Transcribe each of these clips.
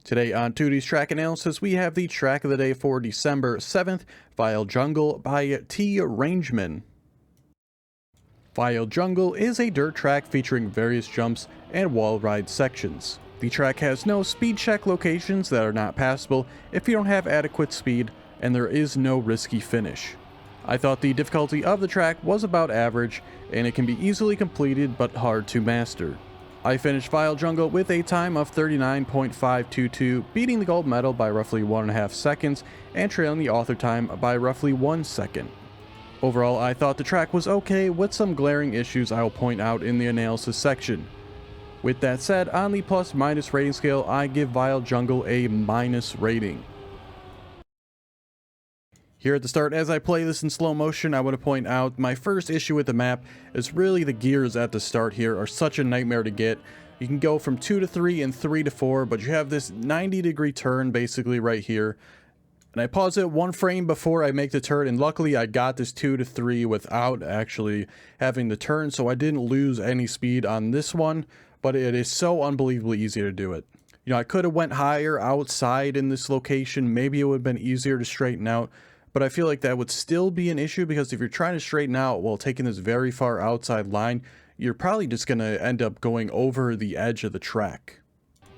Today on Teuty's track analysis, we have the track of the day for December 7th, Vile Jungle by T. Rangeman. Vile Jungle is a dirt track featuring various jumps and wall ride sections. The track has no speed check locations that are not passable if you don't have adequate speed, and there is no risky finish. I thought the difficulty of the track was about average, and it can be easily completed but hard to master. I finished Vile Jungle with a time of 39.522, beating the gold medal by roughly 1.5 seconds and trailing the author time by roughly 1 second. Overall, I thought the track was okay, with some glaring issues I will point out in the analysis section. With that said, on the plus-minus rating scale, I give Vile Jungle a minus rating. Here at the start, as I play this in slow motion, I want to point out my first issue with the map is really the gears at the start here are such a nightmare to get. You can go from 2 to 3 and 3 to 4, but you have this 90-degree turn basically right here. And I pause it 1 frame before I make the turn, and luckily I got this 2 to 3 without actually having the turn, so I didn't lose any speed on this one, but it is so unbelievably easy to do it. You know, I could have went higher outside in this location, maybe it would have been easier to straighten out. But I feel like that would still be an issue because if you're trying to straighten out while taking this very far outside line, you're probably just going to end up going over the edge of the track.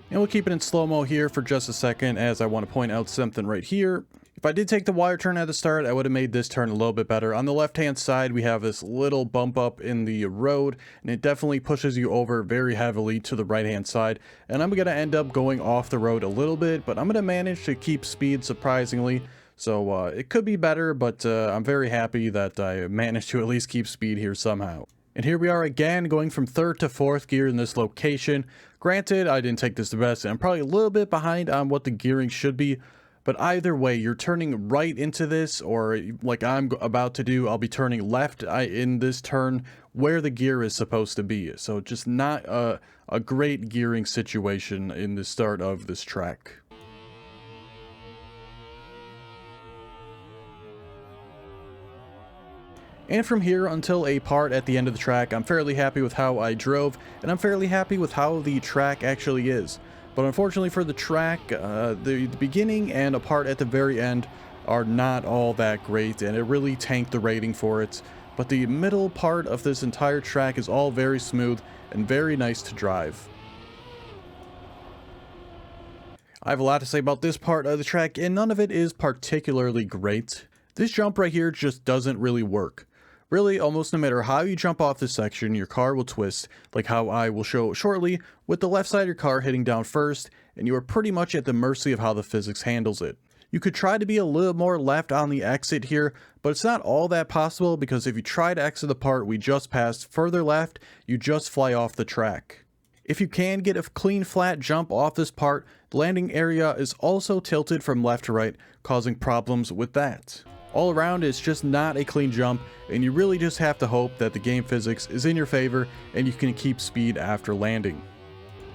And we'll keep it in slow-mo here for just a second as I want to point out something right here. If I did take the wire turn at the start, I would have made this turn a little bit better. On the left-hand side, we have this little bump up in the road, and it definitely pushes you over very heavily to the right-hand side. And I'm going to end up going off the road a little bit, but I'm going to manage to keep speed surprisingly. So it could be better, but I'm very happy that I managed to at least keep speed here somehow. And here we are again, going from 3rd to 4th gear in this location. Granted, I didn't take this the best, and I'm probably a little bit behind on what the gearing should be. But either way, you're turning right into this, or like I'm about to do, I'll be turning left in this turn where the gear is supposed to be. So just not a great gearing situation in the start of this track. And from here until a part at the end of the track, I'm fairly happy with how I drove, and I'm fairly happy with how the track actually is. But unfortunately for the track, the beginning and a part at the very end are not all that great, and it really tanked the rating for it. But the middle part of this entire track is all very smooth and very nice to drive. I have a lot to say about this part of the track, and none of it is particularly great. This jump right here just doesn't really work. Really, almost no matter how you jump off this section, your car will twist, like how I will show shortly, with the left side of your car hitting down first, and you are pretty much at the mercy of how the physics handles it. You could try to be a little more left on the exit here, but it's not all that possible because if you try to exit the part we just passed further left, you just fly off the track. If you can get a clean flat jump off this part, the landing area is also tilted from left to right, causing problems with that. All around, it's just not a clean jump, and you really just have to hope that the game physics is in your favor and you can keep speed after landing.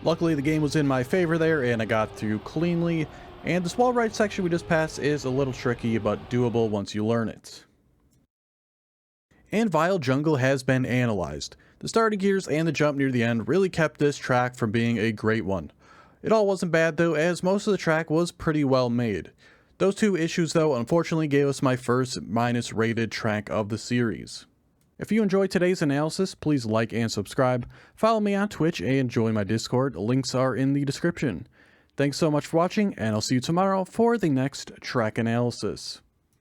Luckily, the game was in my favor there, and I got through cleanly, and this wall ride section we just passed is a little tricky, but doable once you learn it. And Vile Jungle has been analyzed. The starting gears and the jump near the end really kept this track from being a great one. It all wasn't bad though, as most of the track was pretty well made. Those 2 issues though unfortunately gave us my first minus rated track of the series. If you enjoyed today's analysis, please like and subscribe, follow me on Twitch and join my Discord, links are in the description. Thanks so much for watching, and I'll see you tomorrow for the next track analysis.